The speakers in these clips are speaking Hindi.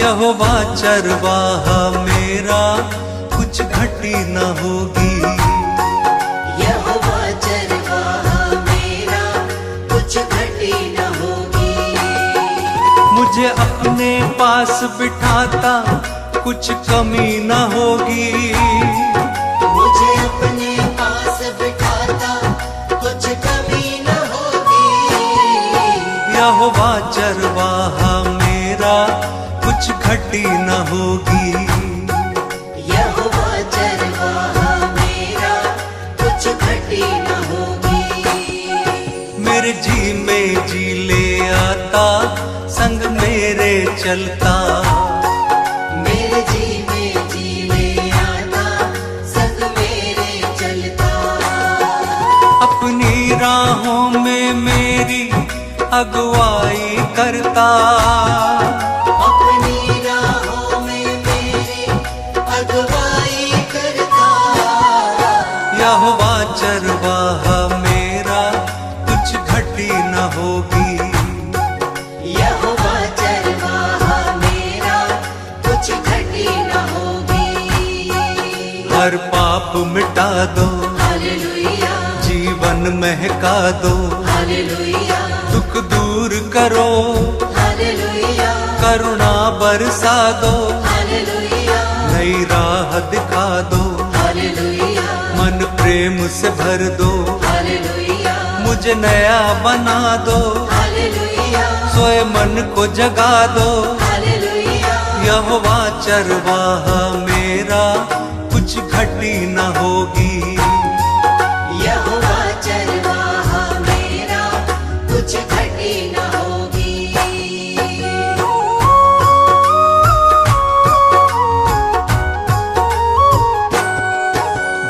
यहोवा चरवाहा मेरा, कुछ घटी न होगी। यहोवा चरवाहा मेरा, कुछ घटी न होगी। मुझे अपने पास बिठाता, कुछ कमी न होगी। मुझे अपने पास बिठाता, कुछ कमी न होगी। यहोवा चरवाहा मेरा, कुछ घटी न होगी। यहोवा चरवाहा मेरा, कुछ घटी न होगी। मेरे जी में जी ले आता, संग मेरे चलता। मेरे जी में जी ले आता, संग मेरे चलता। अपनी राहों में मेरी अगुवाई करता। अपनी राहों में मेरी अगुवाई करता। यहोवा चरवाहा मेरा, कुछ घटी न होगी। यहोवा चरवाहा मेरा, कुछ घटी न होगी। हर पाप मिटा दो, हालेलुया, जीवन महका दो। हालेलुया, दुख दूर करो, हालेलुया, करुणा बरसा दो। हालेलुया, नई राह दिखा दो, हालेलुया, मन प्रेम से भर दो। हालेलुया, मुझे नया बना दो, हालेलुया, सोए मन को जगा दो। हालेलुया। यहोवा चरवाहा मेरा, कुछ घटी न होगी। यहोवा चरवाहा मेरा, कुछ घटी न होगी।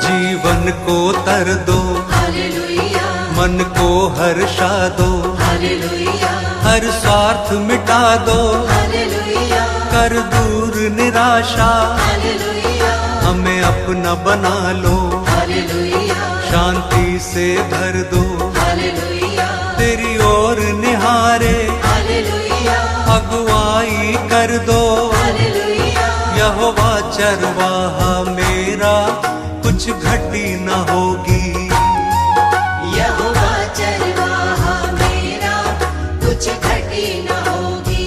जीवन को तर दो, हालेलुया, मन को हर्षा दो। हालेलुया, हर स्वार्थ मिटा दो, हालेलुया, कर दूर निराशा। हालेलुया, हमें अपना बना लो, हालेलुया, शांति से भर दो। हालेलुया, तेरी ओर निहारे, हालेलुया, अगुवाई कर दो। हालेलुया, यहोवा चरवाहा मेरा, कुछ घटी न होगी। यहोवा चरवाहा मेरा, कुछ घटी न होगी।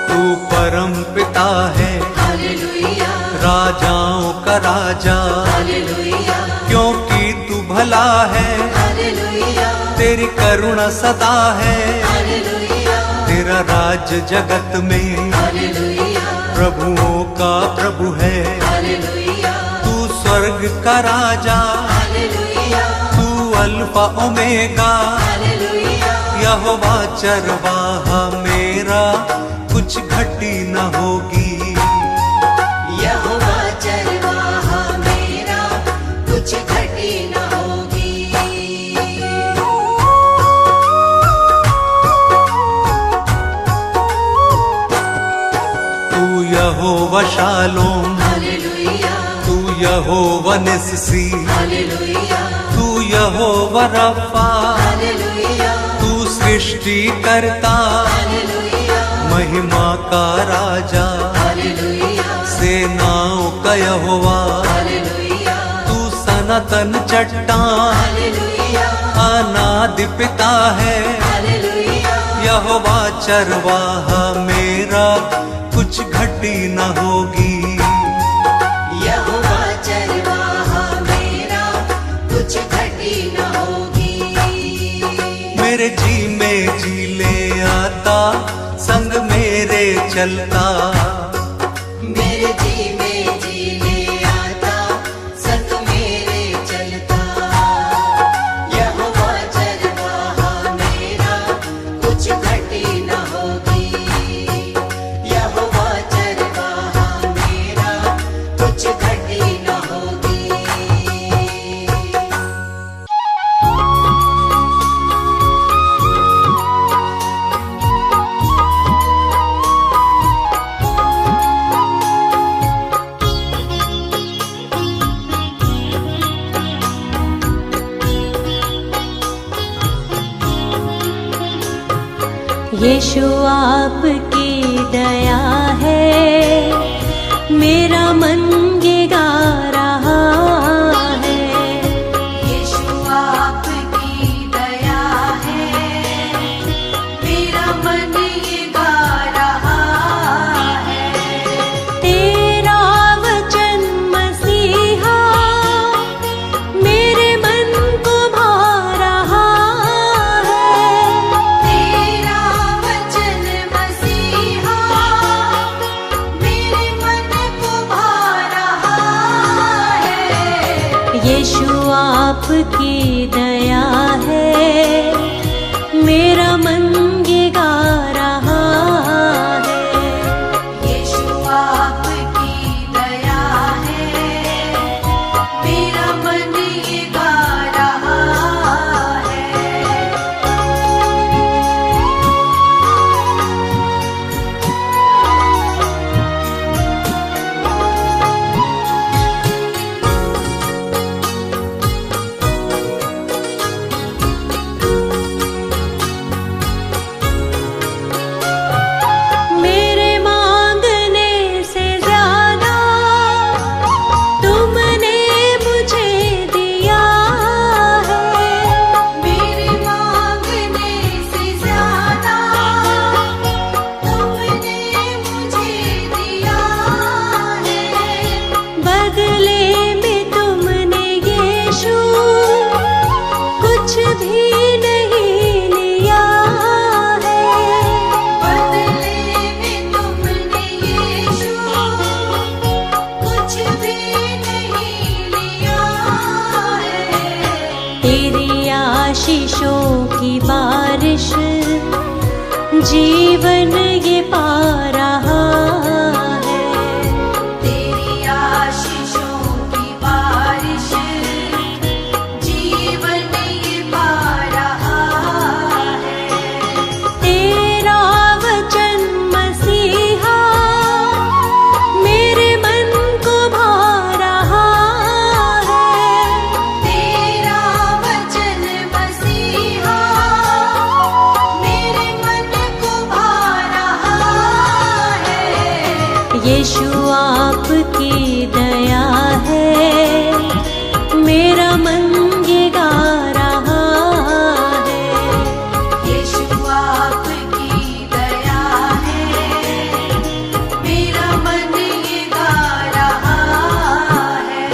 तू परम पिता है, हालेलुया, राजाओं का राजा। हालेलुया, क्योंकि तू भला है, हालेलुया, तेरी करुणा सदा है। हालेलुया, तेरा राज जगत में, हालेलुया, प्रभुओं का प्रभु है। हालेलुया, तू स्वर्ग का राजा, हालेलुया, तू अल्फा ओमेगा। हालेलुया, यहोवा चरवाहा मेरा, कुछ घटी न होगी। यहोवा चरवाहा मेरा, कुछ घटी न होगी। तू यहोवा शालोम, हालेलुया, तू यहोवा निस्सी। हालेलुया, तू यहोवा रफ़ा, हालेलुया, तू सृष्टि करता। हालेलुया, महिमा का राजा, हालेलुया, सेनाओं का यहोवा। हालेलुया, तू सनातन चट्टान, हालेलुया, अनादि पिता है। हालेलुया, यहोवा चरवाहा मेरा, कुछ घटी न होगी। यहोवा चरवाहा मेरा, कुछ घटी न होगी। मेरे जी में जी ले आता, संग मेरे चलता। मेरे जी में जी ले आता, संग मेरे चलता। यहोवा चरवाहा मेरा, कुछ घटी न होगी। यहोवा चरवाहा मेरा, कुछ घटी न होगी। यीशु आपकी दया है, मेरा मन ये गा रहा है। यीशु आपकी दया है, मेरा मन ये गा रहा है। तेरा वचन मसीहा मेरे मन को भा रहा है। तेरा वचन मसीहा मेरे मन को भा रहा है। यीशु आपकी दया है, मेरा मन ये गा रहा है। यीशु आपकी दया है, मेरा मन ये गा रहा है। मेरे मांगने से ज्यादा तुमने मुझे दिया है। मेरे मांगने से ज्यादा तुमने मुझे दिया है। बदले में तुमने यीशु कुछ भी नहीं लिया है। बदले में तुमने यीशु कुछ भी नहीं लिया है। तेरी आशीषों की बारिश जीवन ये पा रहा है। तेरी आशीषों की बारिश जीवन ये पा रहा है। तेरा वचन मसीहा मेरे मन को भा रहा है। तेरा वचन मसीहा मेरे मन को भा रहा है। यीशु आपकी दया है, मेरा मन ये गा रहा है। यीशु आपकी दया है, मेरा मन ये गा रहा है।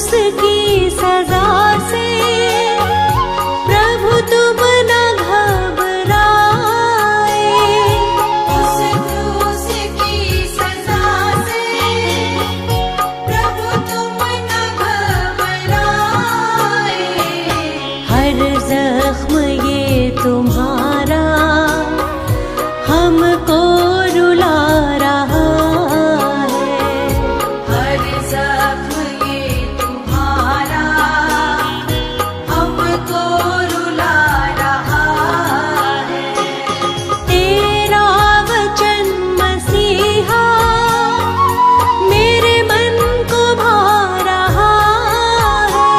उसकी सजा से प्रभु तुम न घबराए। उस क्रूस की सजा से प्रभु तुम न घबराए। हर जख्म ये तुम्हारा हमको रुला रहा है। हर जख्म ये तुम्हारा हमको रुला रहा है। तेरा वचन मसीहा मेरे मन को भा रहा है।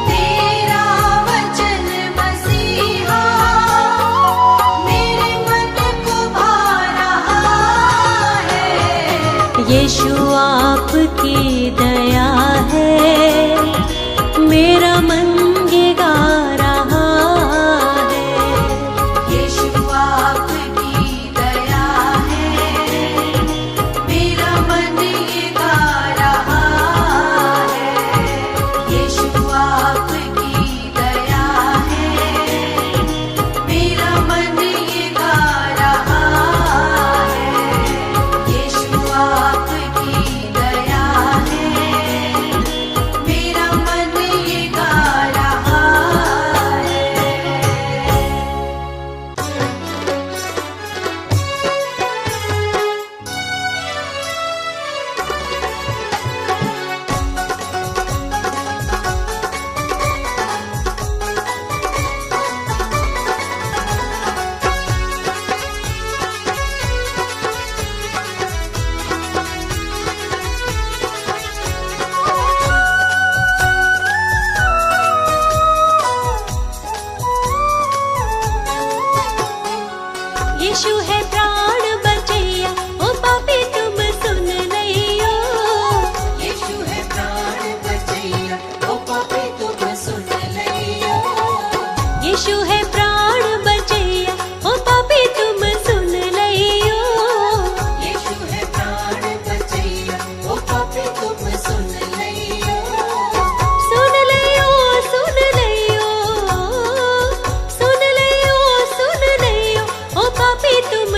तेरा वचन मसीहा मेरे मन को भा रहा है। यीशु आपकी दया है, मेरा मन ये गा रहा है। यीशु आपकी दया है, मेरा मन ये गा रहा है। यीशु आपकी दया है, मेरा मन ये गा रहा है। यीशु आपकी दया है, मेरा मन ये गा रहा है। यीशु है प्राण बचैया, ओ पापी तुम सुन लियो। यीशु है प्राण बचैया, ओ पापी तुम सुन लियो। यीशु है प्राण बचैया, ओ पापी तुम सुन लियो। यीशु है प्राण बचैया, ओ पापी तुम सुन लियो। सुन लियो, सुन लियो, सुन लियो, सुन लियो, ओ पापी तुम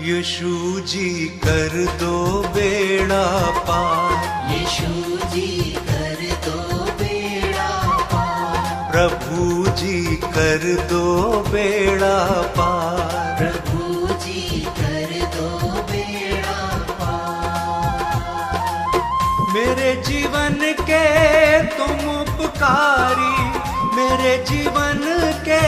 यीशु जी कर दो बेड़ा पार, यीशु जी कर दो बेड़ा पार, प्रभु जी कर दो बेड़ा पार, प्रभु जी कर दो बेड़ा पार। मेरे जीवन के तुम उपकारी, मेरे जीवन के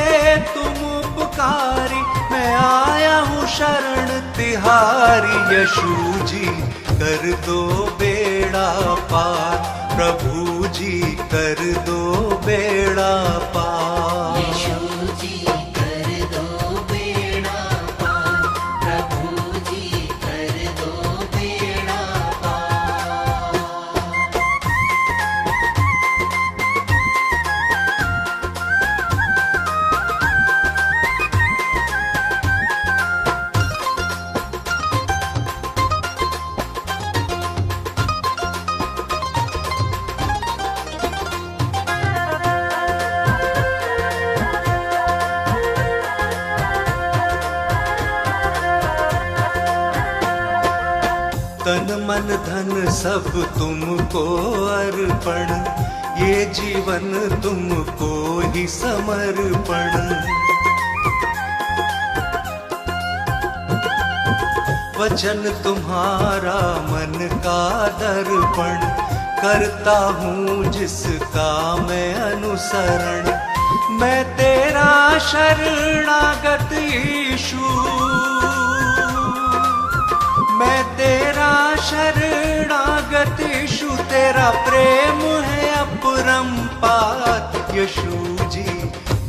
तुम उपकारी, मैं आया हूँ शरण तिहारी। यीशु जी कर दो बेड़ा पार, प्रभु जी कर दो बेड़ा पार। यीशु जी कर दो बेड़ा पार, प्रभु जी कर दो बेड़ा पार। तन मन धन सब तुमको अर्पण, ये जीवन तुमको ही समर्पण। वचन तुम्हारा मन का दर्पण, करता हूँ जिसका मैं अनुसरण। मैं तेरा शरणागत यीशु, मैं तेरा शरणागत यीशु, तेरा प्रेम है अपरंपार। यीशु जी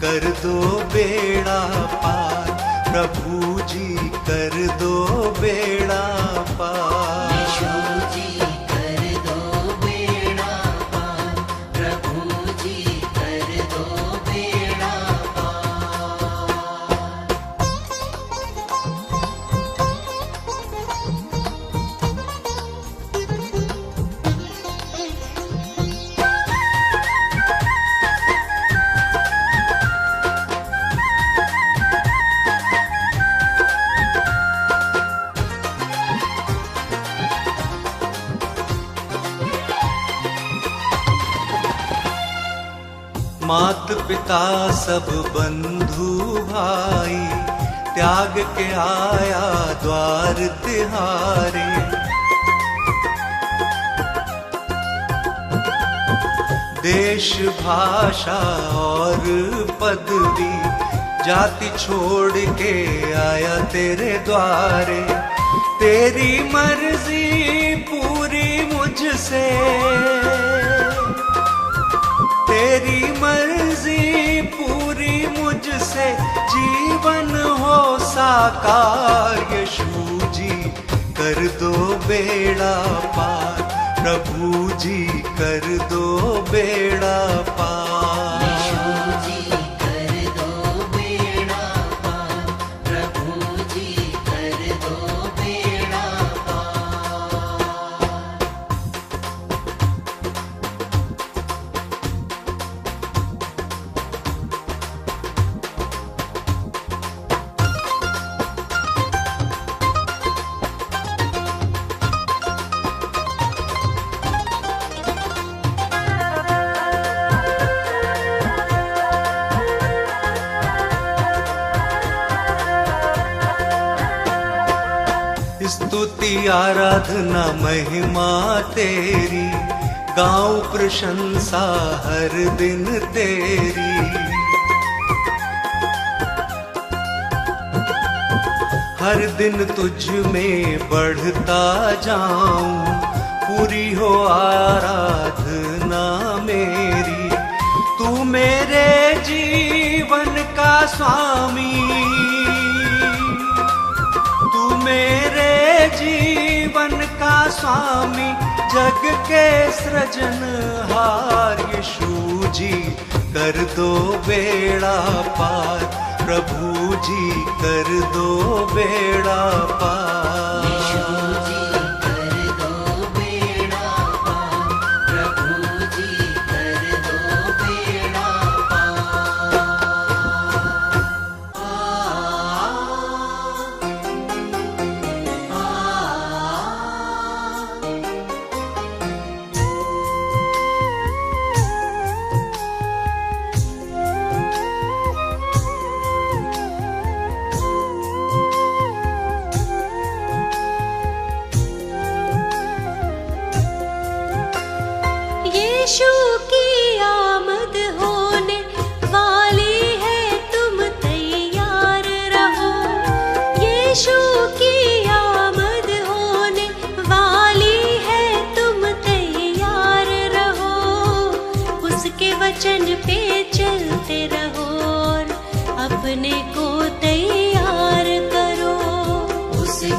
कर दो बेड़ा पार, प्रभु जी कर दो बेड़ा पार। यीशु जी कर दो बेड़ा पार, प्रभु जी कर दो बेड़ा पार। मात पिता सब बंधु भाई, त्याग के आया द्वार तिहारे। देश भाषा और पदवी, जाति छोड़ के आया तेरे द्वारे। तेरी मर्जी पूरी मुझसे, तेरी मर्जी पूरी मुझसे, जीवन हो साकार। यीशु जी कर दो बेड़ा पार, प्रभु जी कर दो बेड़ा पार। यीशु जी कर दो बेड़ा पार, प्रभु जी कर दो बेड़ा पार। स्तुति आराधना महिमा तेरी, गाऊं प्रशंसा हर दिन तेरी। हर दिन तुझ में बढ़ता जाऊं, पूरी हो आराधना मेरी। तू मेरे जीवन का स्वामी, तू मेरे जीवन का स्वामी, जग के सृजनहार। यीशु जी कर दो बेड़ा पार, प्रभु जी कर दो बेड़ा पार। यीशु जी कर दो बेड़ा पार, प्रभु जी कर दो बेड़ा पार।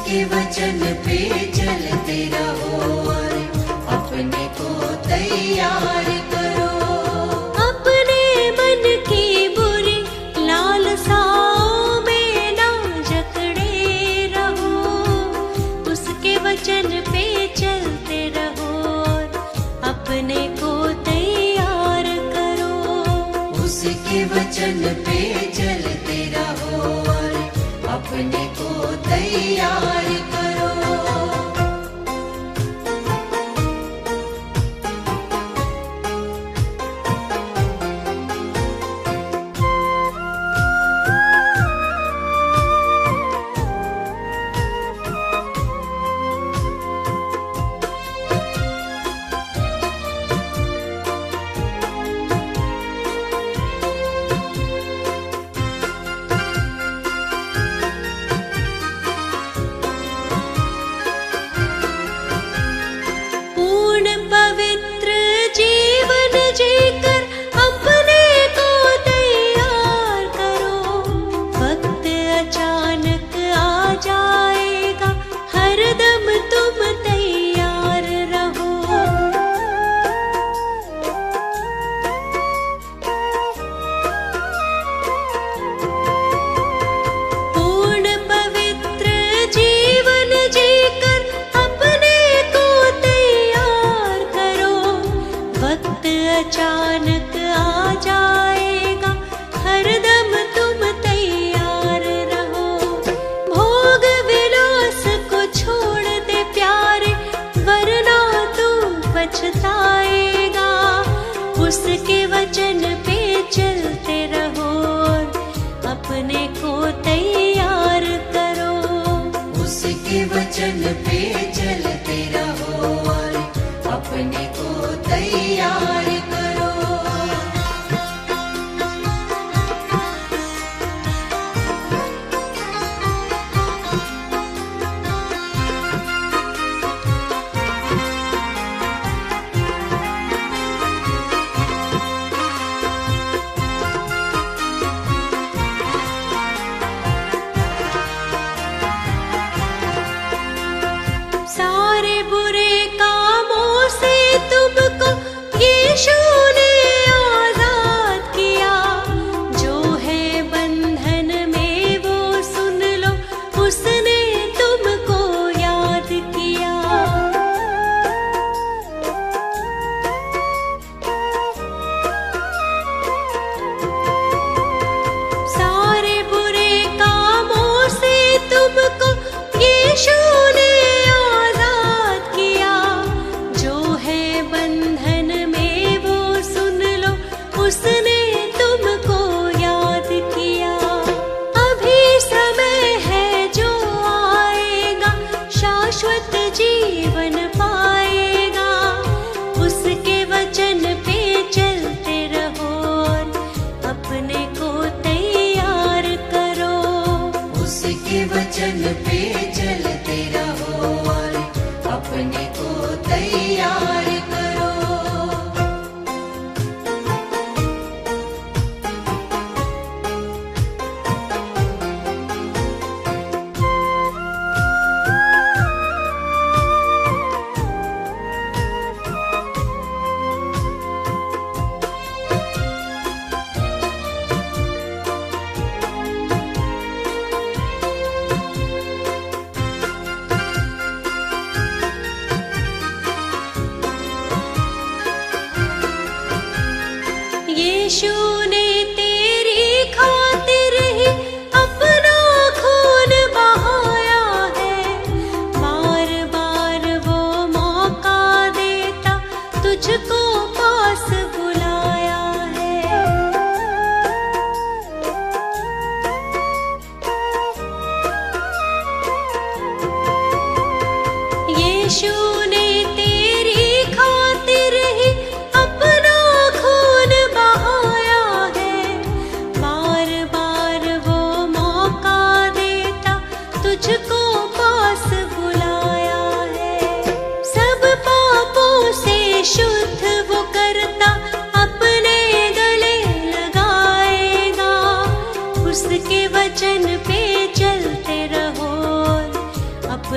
उसके वचन पे चलते रहो और अपने को तैयार करो। अपने मन की बुरी लालसाओं में ना जकड़े रहो, उसके वचन पे चलते रहो और अपने को तैयार करो। उसके वचन पे चलते रहो और अपने को तैयार करो। पूर्ण पवित्र जीवन जीकर अपने को तैयार करो। वक्त अचानक आ जाएगा, हरदम तुम तैयार रहो। पूर्ण पवित्र जीवन जीकर अपने को तैयार करो। वक्त अचानक आ जाएगा, हरदम तुम तैयार रहो। भोग विलास को छोड़ दे प्यारे, वरना तू पछताएगा। उसके वचन पे चलते रहो और अपने को तैयार करो। उसके वचन पे चलते रहो और अपने को तैयार करो। सारे बुरे कामों से तुमको यीशु ने आजाद किया। जो है बंधन में वो सुन लो, उसने तुमको याद किया। सारे बुरे कामों से तुमको यीशु ने आजाद किया। जो है बंधन में वो सुन लो, उसने तुमको याद किया। अभी समय है जो आएगा, शाश्वत जीवन पाएगा। उसके वचन पे चलते रहो और अपने को तैयार करो। उसके वचन पे चलते रहो और अपने को तैयार करो।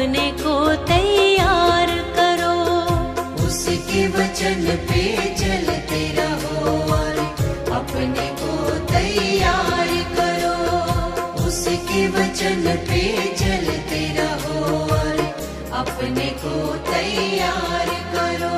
अपने को तैयार करो। उसके वचन पे चलते रहो और अपने को तैयार करो। उसके वचन पे चलते रहो और अपने को तैयार करो।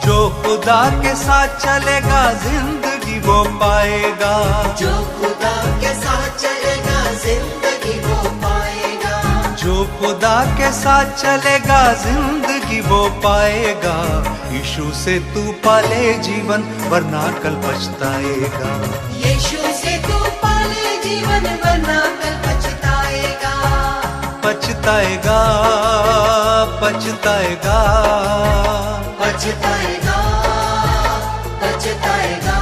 जो खुदा के साथ चलेगा जिंदगी वो पाएगा। जो खुदा के साथ चलेगा जिंदगी वो पाएगा। जो खुदा के साथ चलेगा जिंदगी वो पाएगा। यीशु से तू पाले जीवन वरना कल पछताएगा। यीशु से तू पाले जीवन वरना कल पछताएगा। पछताएगा पछताएगा पछताएगा पछताएगा।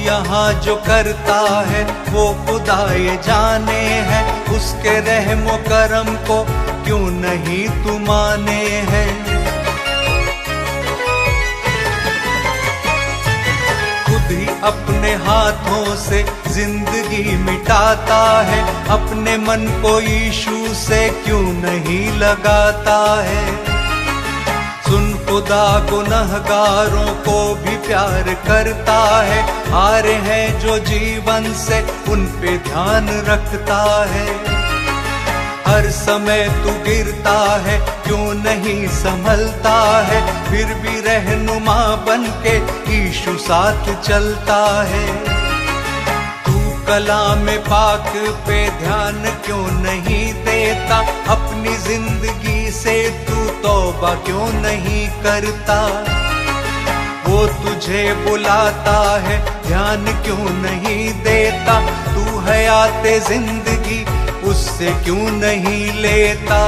यहाँ जो करता है वो खुदा ये जाने है। उसके रहमो करम को क्यों नहीं तू माने है। खुद ही अपने हाथों से जिंदगी मिटाता है। अपने मन को यीशु से क्यों नहीं लगाता है। सुन खुदा गुनहगारों को भी प्यार करता है। हारे हैं जो जीवन से उन पे ध्यान रखता है। हर समय तू गिरता है क्यों नहीं संभलता है। फिर भी रहनुमा बन के यीशु साथ चलता है। तू कलाम पाक पे ध्यान क्यों नहीं देता। अपनी जिंदगी से तू तौबा क्यों नहीं करता। वो तुझे बुलाता है ध्यान क्यों नहीं देता। तू हयाते जिंदगी उससे क्यों नहीं लेता।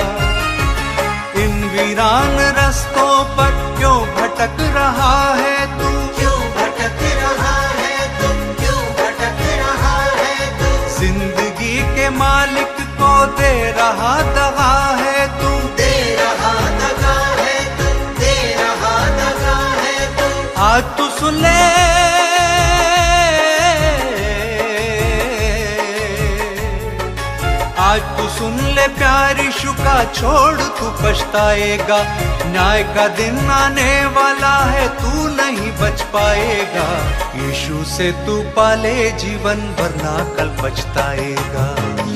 इन वीरान रस्तों पर क्यों भटक रहा है तू। क्यों भटक रहा है तू। क्यों भटक रहा है तू। जिंदगी के मालिक को दे रहा दगा है तू। दे रहा दगा है तू। दे रहा दगा है तू। आज तू सुन ले आज तू सुन ले प्यार यीशु का छोड़ तू पछताएगा। न्याय का दिन आने वाला है तू नहीं बच पाएगा। यीशु से तू पाले जीवन वरना कल पछताएगा।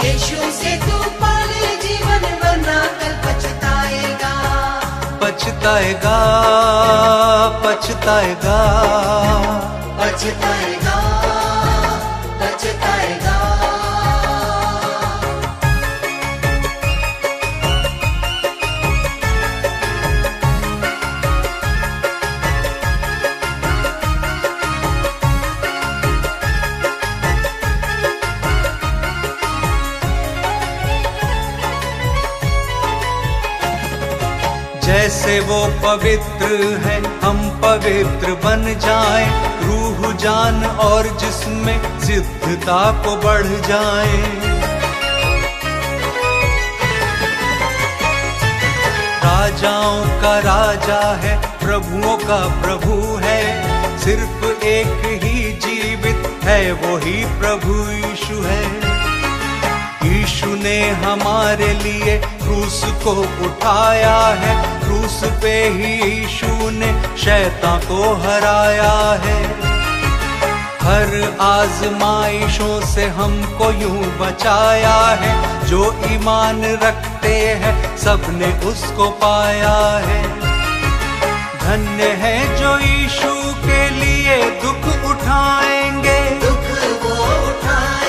यीशु से तू पाले जीवन वरना कल पछताएगा। पछताएगा पछताएगा पछताएगा पछताएगा। जैसे वो पवित्र है हम पवित्र बन जाएं। रूह जान और जिस्म सिद्धता को बढ़ जाएं। राजाओं का राजा है प्रभुओं का प्रभु है। सिर्फ एक ही जीवित है वो ही प्रभु यीशु है। यीशु ने हमारे लिए क्रूस को उठाया है। क्रूस पे ही यीशु ने शैतान को हराया है। हर आजमाइशों से हमको यूं बचाया है। जो ईमान रखते हैं सबने उसको पाया है। धन्य है जो यीशु के लिए दुख उठाएंगे। दुख वो उठाएंगे।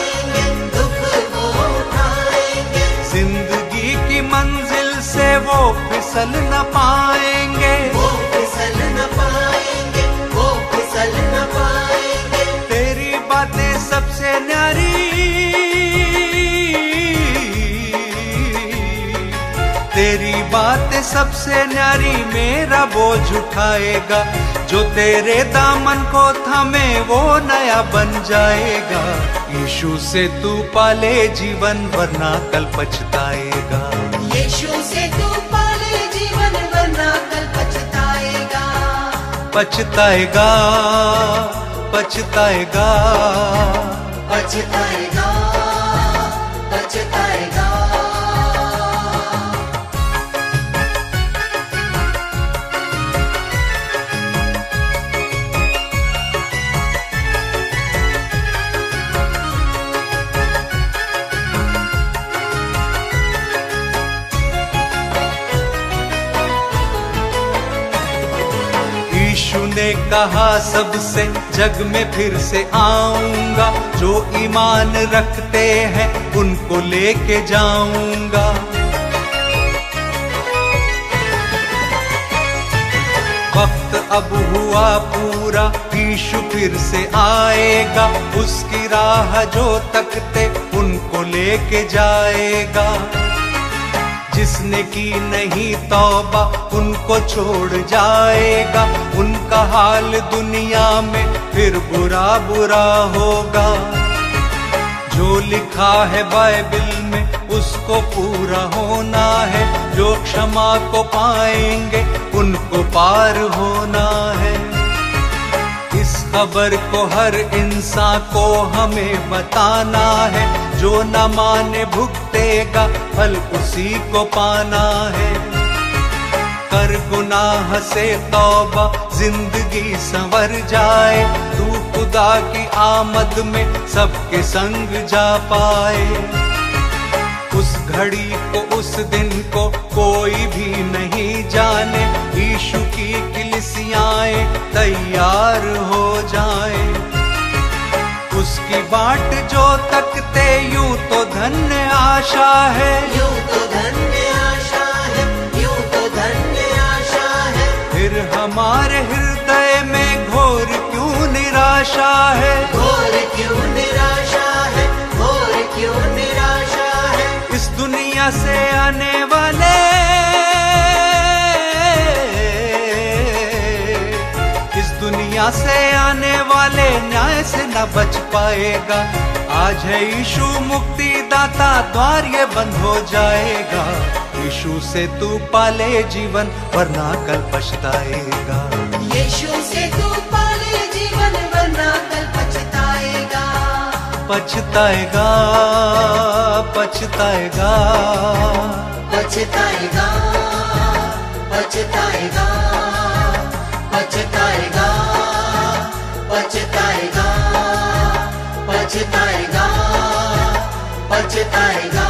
फिसल न पाएंगे, वो फिसल न पाएंगे, वो फिसल न पाएंगे। तेरी बातें सबसे न्यारी, तेरी बातें सबसे न्यारी, मेरा बोझ उठाएगा। जो तेरे दामन को थामे वो नया बन जाएगा। यीशु से तू पाले जीवन वरना कल पछताएगा। यीशु से तू पाले जीवन वरना कल पछताएगा। पछताएगा, पछताएगा, पछताएगा, पछताएगा। यीशु ने कहा सबसे जग में फिर से आऊंगा, जो ईमान रखते हैं उनको लेके जाऊंगा। वक्त अब हुआ पूरा, यीशु फिर से आएगा। उसकी राह जो तकते उनको लेके जाएगा। जिसने की नहीं तौबा उनको छोड़ जाएगा। उनका हाल दुनिया में फिर बुरा बुरा होगा। जो लिखा है बाइबल में उसको पूरा होना है। जो क्षमा को पाएंगे उनको पार होना है। इस खबर को हर इंसान को हमें बताना है। जो न माने भुगतेगा फल उसी को पाना है। कर गुनाह से तौबा जिंदगी संवर जाए। तू खुदा की आमद में सबके संग जा पाए। उस घड़ी को उस दिन को कोई भी नहीं जाने। यीशु की कलीसियाएं तैयार हो जाएं। उसकी बाट जो तकते यूं तो धन्य आशा है। यूं तो धन्य आशा है, यूं तो धन्य आशा है। फिर हमारे हृदय में घोर क्यों निराशा है। घोर क्यों निराशा है, घोर क्यों निराशा है। इस दुनिया से आने वाले, इस दुनिया से आने वाले न्याय से न बच पाएगा। आज है यीशु मुक्ति दाता, द्वार ये बंद हो जाएगा। यीशु से तू पाले जीवन वरना कल पछताएगा। यीशु से तू पाले जीवन वरना कल पछताएगा। पछताएगा, पछताएगा, पछताएगा, पछताएगा, पछताएगा, पछताएगा, पछताएगा, पछताएगा।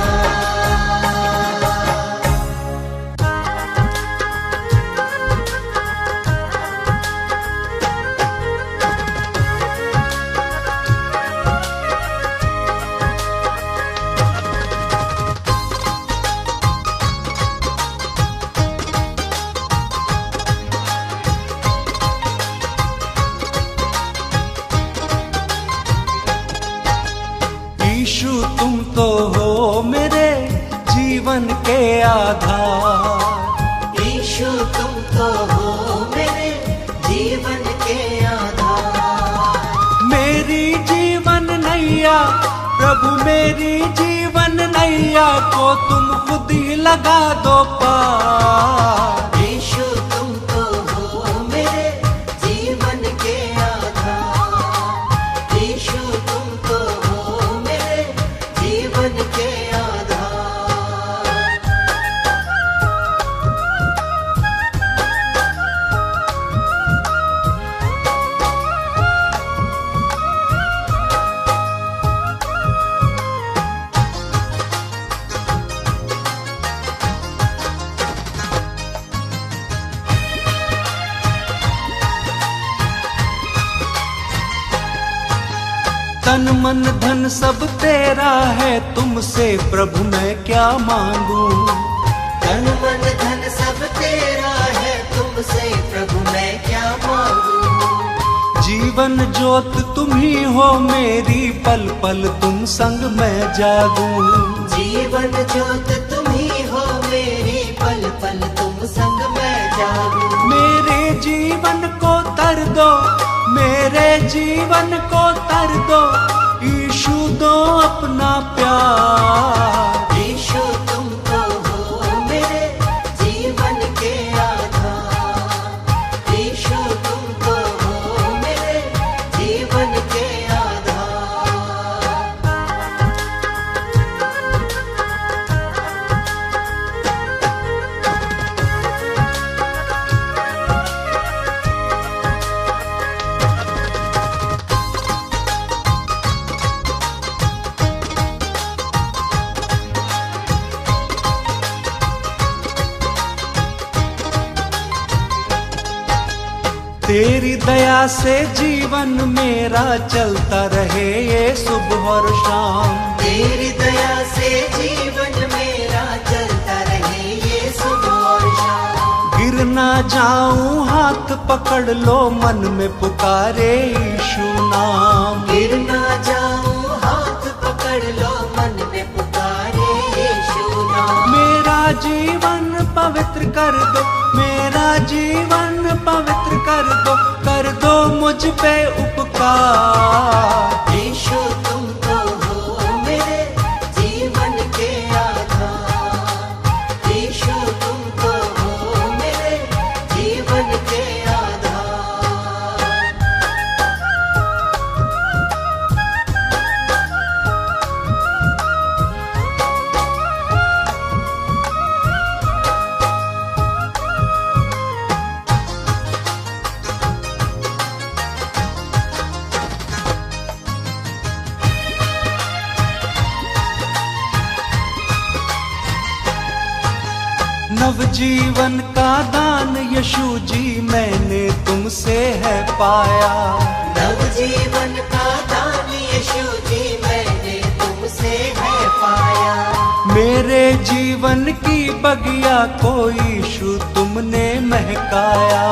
यीशु तुम तो हो मेरे जीवन के आधार। यीशु तुम तो हो मेरे जीवन के आधार। मेरी जीवन नैया प्रभु, मेरी जीवन नैया को तुम खुद ही लगा दो पार। यीशु तुम तो हो मेरे जीवन के आधार। यीशु तुम तो हो मेरे जीवन के आधार। तन मन धन सब तेरा है, तुमसे प्रभु मैं क्या मांगू। तन मन धन सब तुमसे प्रभु मैं क्या मांगू। जीवन ज्योत तुम ही हो मेरी, पल पल तुम संग मैं जागूं। जीवन ज्योत तुम ही हो मेरी, पल पल तुम संग मैं जागूं। मेरे जीवन को तर दो, मेरे जीवन को तर दो, यीशु दो अपना प्यार। यीशु तुम तो हो मेरे जीवन के आधार। यीशु तुम तो हो मेरे जीवन के आधार। तेरी दया से जीवन मेरा चलता रहे ये सुबह और शाम। तेरी दया से जीवन मेरा चलता रहे ये सुबह और शाम। गिर ना जाऊं हाथ पकड़ लो, मन में पुकारे यीशु नाम। गिर ना जाऊं हाथ पकड़ लो, मन में पुकारे यीशु नाम। मेरा जीवन पवित्र कर दो, मेरा जीवन पवित्र कर दो मुझ पे उपकार। यीशु तुम तो हो मेरे जीवन के आधार। यीशु तुम तो हो मेरे जीवन के आधार। नवजीवन का दान यीशु जी मैंने तुमसे है पाया। नवजीवन का दान यीशु जी मैंने तुमसे है पाया। मेरे जीवन की बगिया को यीशु तुमने महकाया।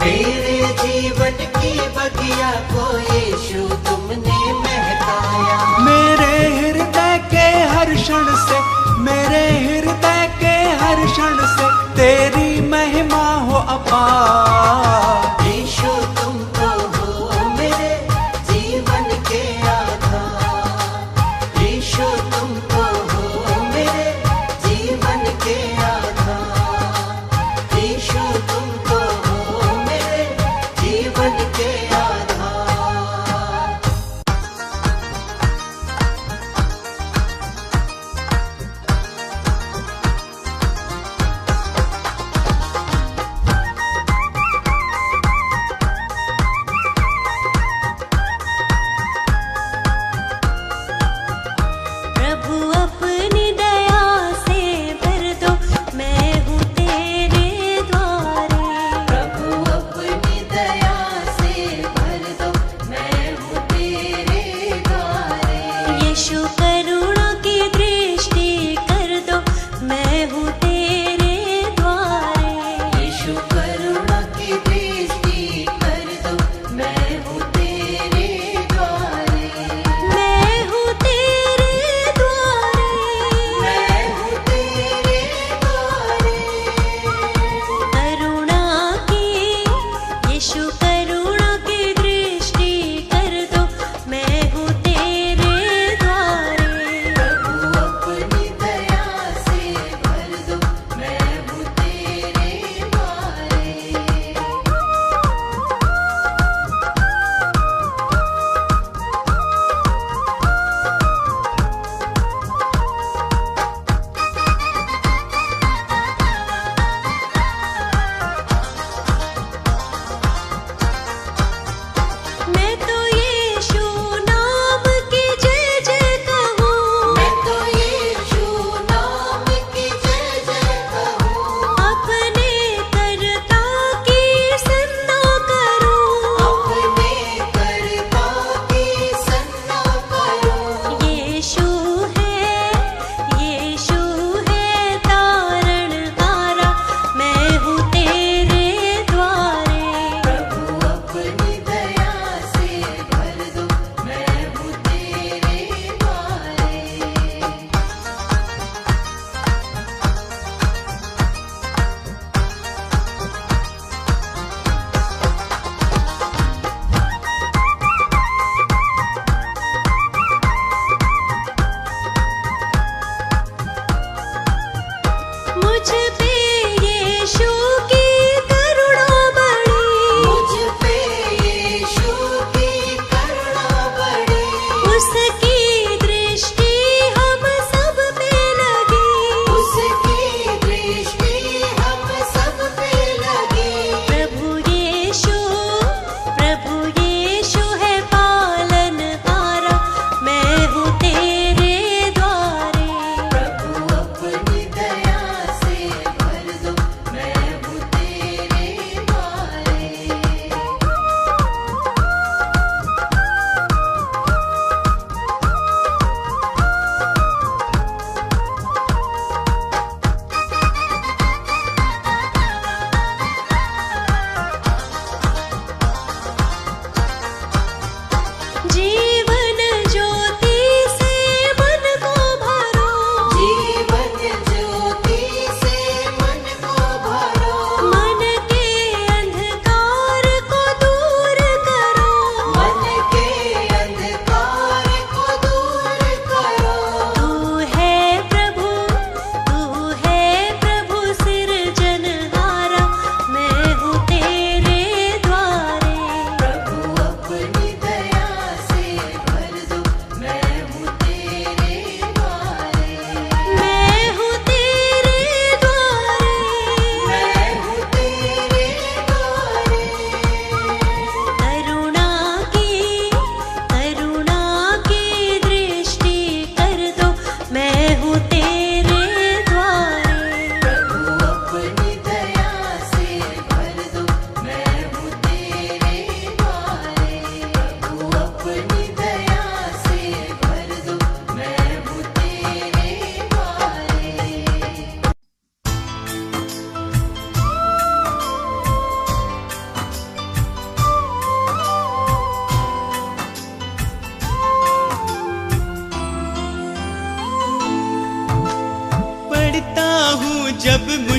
मेरे जीवन की बगिया को यीशु तुमने महकाया। मेरे हृदय के हर क्षण से, मेरे हृदय के हर क्षण से तेरी महिमा हो अपार। यीशु तुम तो हो मेरे जीवन के आधार। यीशु तुम तो हो मेरे जीवन के आधार। यीशु तुम तो हो मेरे जीवन के आधार। प्रभु अपनी दया से भर दो, मैं हूँ तेरे द्वारे। प्रभु अपनी दया से भर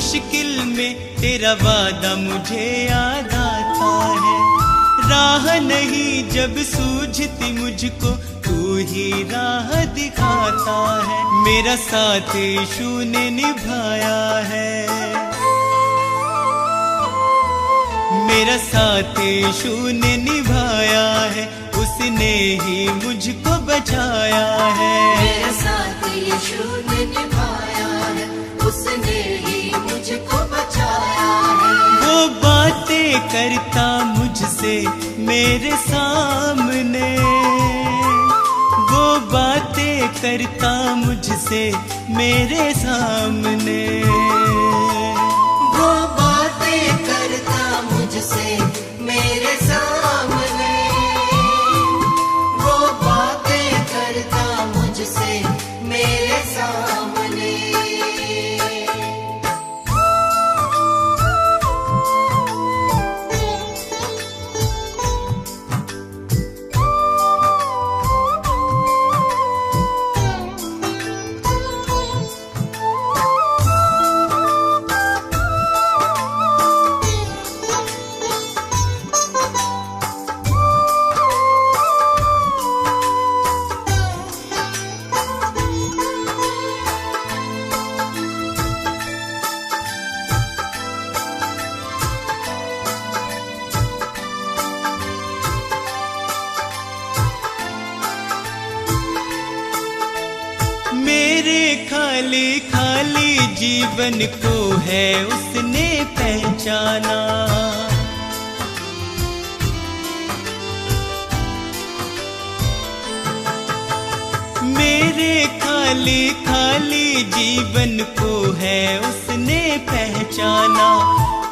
मुश्किल में तेरा वादा मुझे याद आता है। राह नहीं जब सूझती मुझको, तू ही राह दिखाता है। मेरा साथ यीशु ने निभाया है, मेरा साथ यीशु ने निभाया है। उसने ही मुझको बचाया है। मेरा साथ यीशु ने निभाया है, उसने ही मुझको बचाया है। वो बातें करता मुझसे मेरे सामने, वो बातें करता मुझसे मेरे सामने, वो बातें करता मुझसे मेरे सामने, वो बातें करता मुझसे मेरे सामने। मेरे खाली खाली जीवन को है उसने पहचाना। मेरे खाली खाली जीवन को है उसने पहचाना।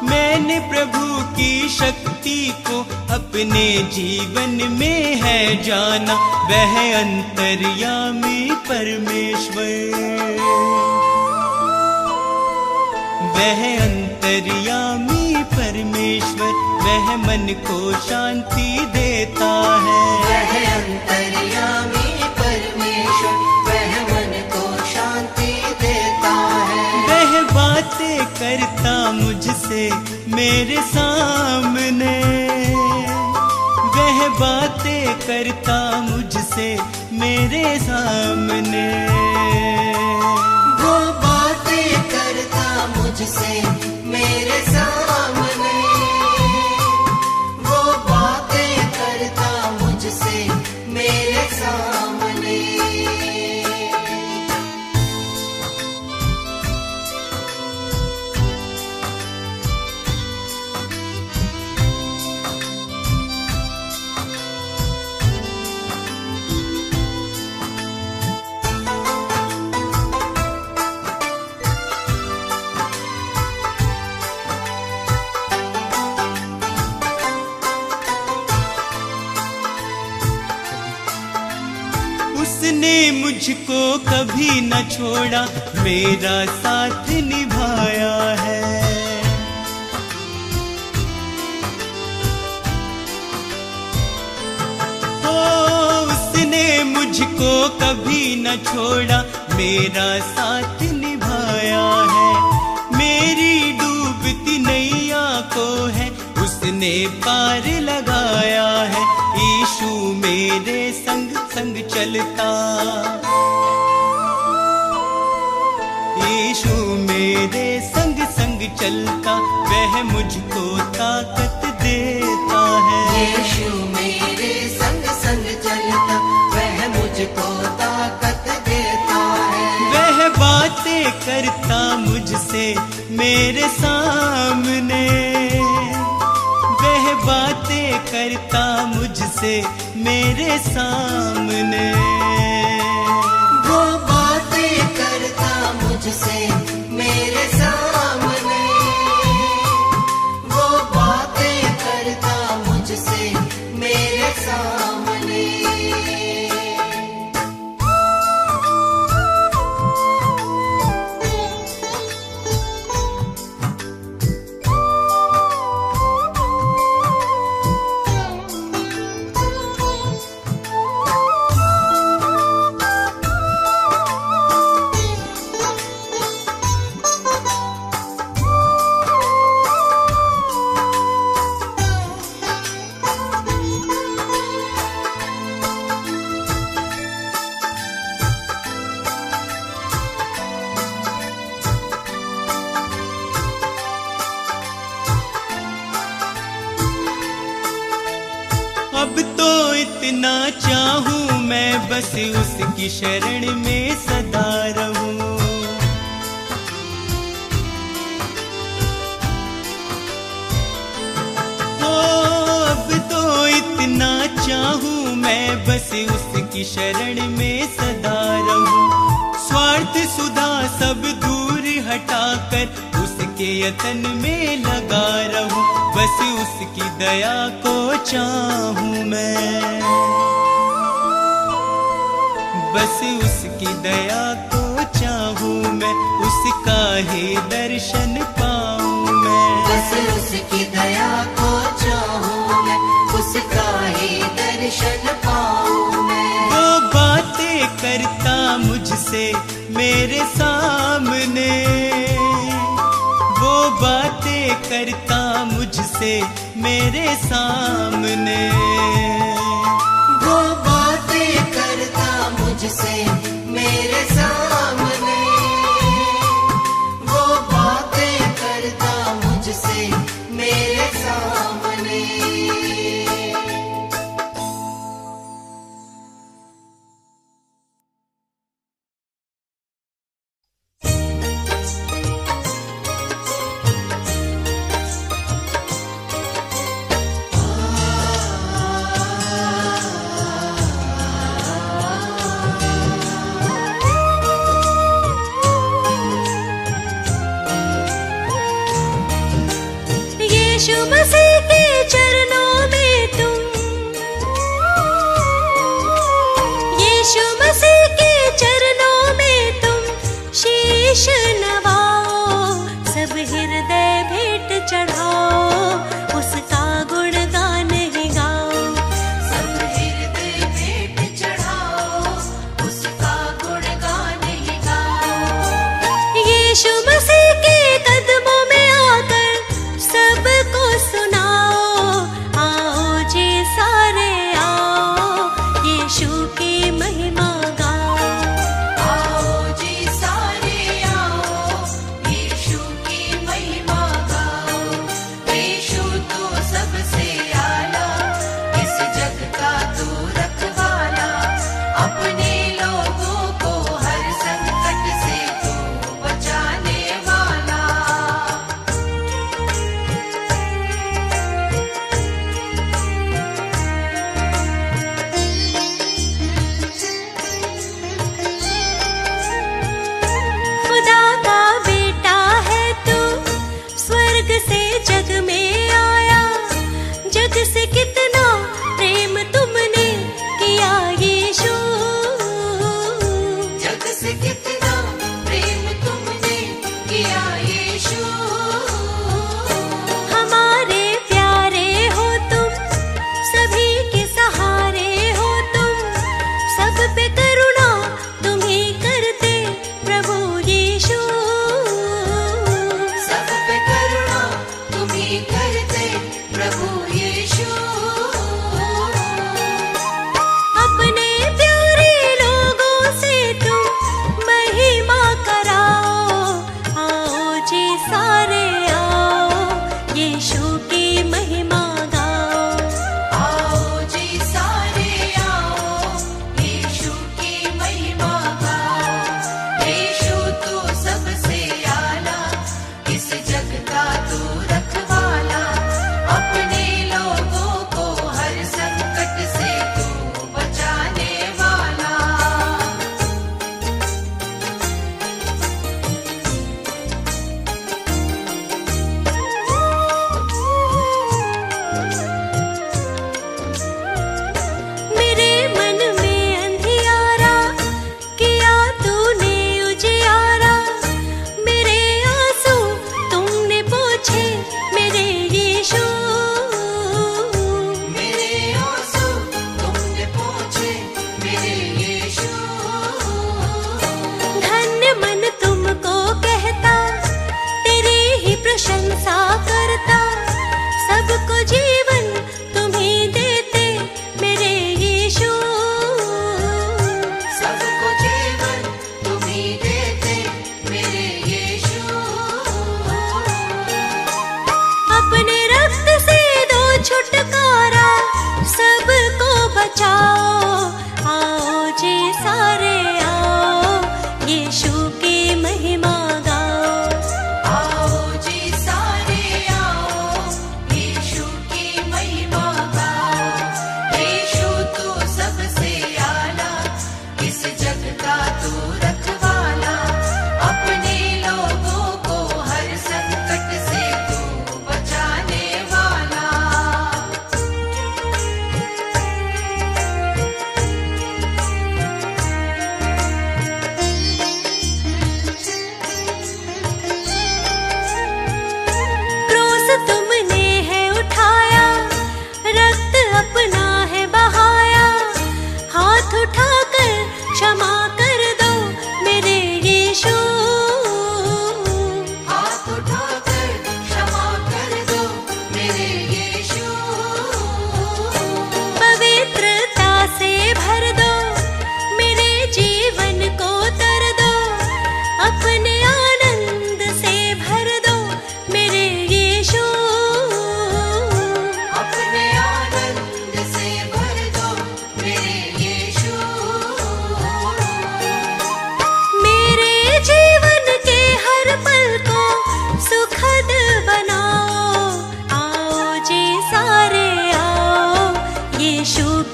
मैंने प्रभु की शक्ति को अपने जीवन में है जाना। वह अंतर्यामी परमेश्वर, वह अंतर्यामी परमेश्वर, वह मन को शांति देता है। वह अंतर्यामी परमेश्वर, वह मन को शांति देता है। वह बातें करता मुझसे मेरे सामने, वह बातें करता मुझसे मेरे सामने, वो बातें करता मुझसे मेरे सामने, वो बातें करता मुझसे मेरे सामने। उसने मुझको कभी न छोड़ा, मेरा साथ निभाया है। ओ, उसने मुझको कभी न छोड़ा, मेरा साथ निभाया है। मेरी डूबती नैया को है उसने पार लगाया है। यीशु मेरे संग संग चलता, यीशु मेरे संग संग चलता, वह मुझको ताकत देता है। यीशु मेरे संग संग चलता, वह मुझको ताकत देता है। वह बातें करता मुझसे मेरे सामने, वह बातें करता मुझसे मेरे सामने, वो बातें करता मुझसे मेरे सामने, वो बातें करता मुझसे मेरे सामने। अब तो इतना चाहूं मैं बस उसकी शरण में सदा रहूं। अब तो इतना चाहूं मैं बस उसकी शरण में सदा रहूं। स्वार्थ सुधा सब दूर हटाकर उसके यतन में लगा रहूं। बस उसकी दया को चाहूं मैं, बस उसकी दया को चाहूं मैं, उसका ही दर्शन पाऊं मैं। बस उसकी दया को चाहूं मैं, उसका ही दर्शन पाऊं मैं। वो बातें करता मुझसे मेरे सामने, वो बातें करता मुझसे मेरे सामने। वो बातें करता मुझसे मेरे सामने, वो बातें करता मुझसे मेरे सामने।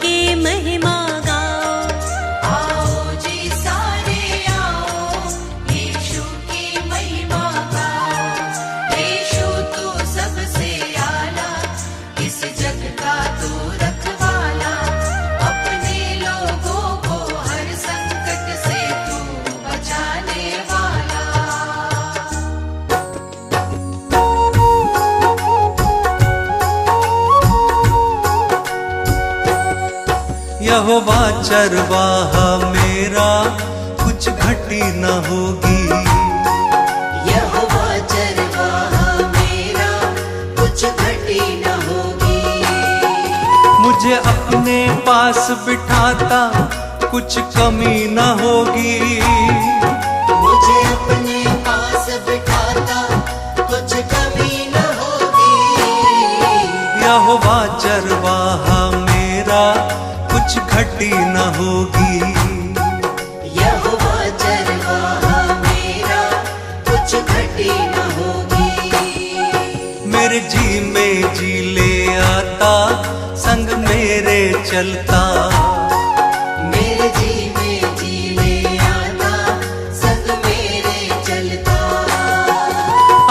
की महिमा गाओ। आओ जी सारे आओ, यीशु की महिमा गाओ। यीशु तू सबसे आला, इस जग का तू रखवाला। अपने लोगों को हर संकट से तू बचाने वाला। यहोवा चरवाहा मेरा, कुछ घटी न होगी। यहोवा चरवाहा मेरा, कुछ घटी न होगी। मुझे अपने पास बिठाता, कुछ कमी न होगी। मुझे अपने पास बिठाता, कुछ कमी न होगी। यहोवा चरवाहा मेरा, कुछ घटी न होगी। यहोवा चरवाहा मेरा, कुछ घटी न होगी। मेरे जी में जी ले आता, संग मेरे चलता। मेरे जी में जी ले आता, संग मेरे चलता।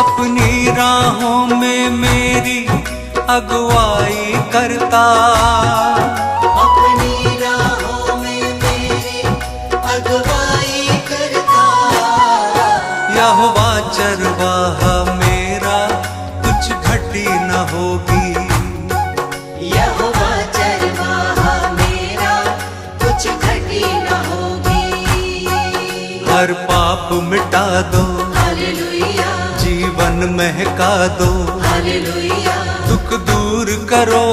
अपनी राहों में मेरी अगुवाई करता। अपनी राहों में मेरी अगुवाई करता। यहोवा चरवाहा मेरा, कुछ घटी न होगी। यहोवा चरवाहा मेरा, कुछ घटी न होगी। हर पाप मिटा दो, हालेलुया, जीवन महका दो। हालेलुया, दुख दूर करो,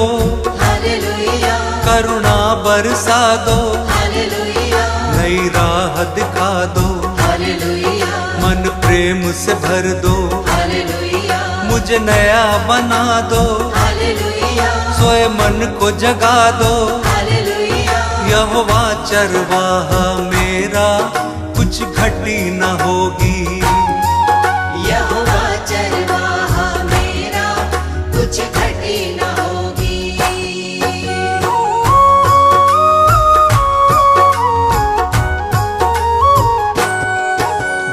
हालेलुया, करुणा बरसा दो। हालेलुया, नई राह दिखा दो, हालेलुया, मन प्रेम से भर दो। हालेलुया, मुझे नया बना दो, हालेलुया, सोए मन को जगा दो। हालेलुया। यहोवा चरवाहा मेरा, कुछ घटी न होगी। यहोवा चरवाहा मेरा, कुछ घटी न होगी।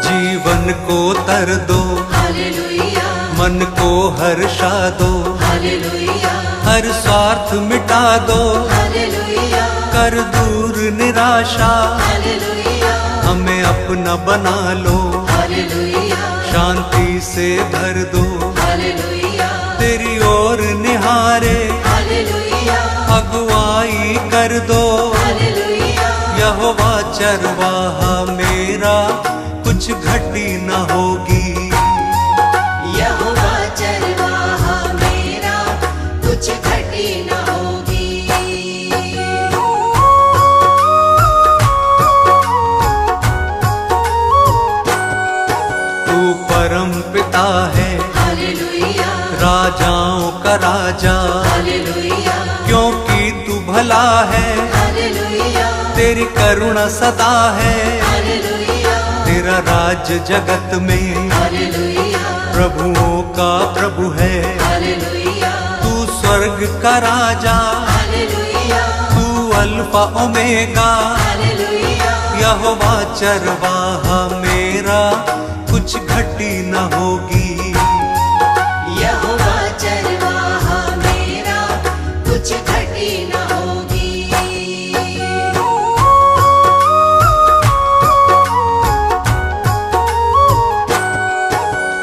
जीवन को तर दो, हालेलुया, मन को हर्षा दो। हालेलुया, हर स्वार्थ मिटा दो, हालेलुया, कर दूर निराशा। हालेलुया, हमें अपना बना लो, हालेलुया, शांति से भर दो। हालेलुया, तेरी ओर निहारे, हालेलुया, अगुवाई कर दो। हालेलुया, यहोवा चरवाहा मेरा, कुछ घटी न होगी। यहोवा चरवाहा मेरा, कुछ घटी न होगी। तू परम पिता है, हालेलुया, राजाओं का राजा। हालेलुया, क्योंकि तू भला है, हालेलुया, तेरी करुणा सदा है। हालेलुया, तेरा राज जगत में, हालेलुया, प्रभुओं का प्रभु है। हालेलुया, तू स्वर्ग का राजा, हालेलुया, तू अल्फा ओमेगा। हालेलुया, यहोवा चरवाहा मेरा, कुछ घटी न होगी। यहोवा चरवाहा मेरा, कुछ घटी न होगी।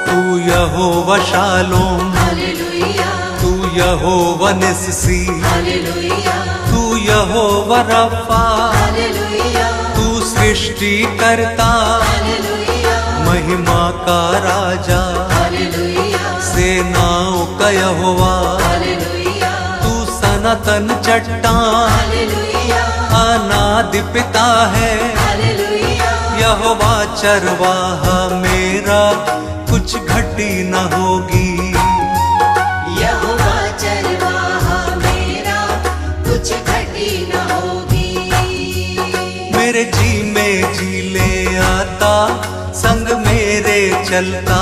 तू यहोवा शालोम, हालेलुया, तू यहोवा निस्सी। हालेलुया, तू यहोवा रफा, हालेलुया, तू सृष्टि करता। हालेलुया, महिमा का राजा, हालेलुया, सेनाओं का यहोवा। हालेलुया, तू सनातन चट्टान, हालेलुया, अनादि पिता है। हालेलुया, यहोवा चरवाहा मेरा, कुछ घटी न होगी। यहोवा चरवाहा मेरा, कुछ घटी न होगी। मेरे जी में जी ले आता, संग मेरे चलता।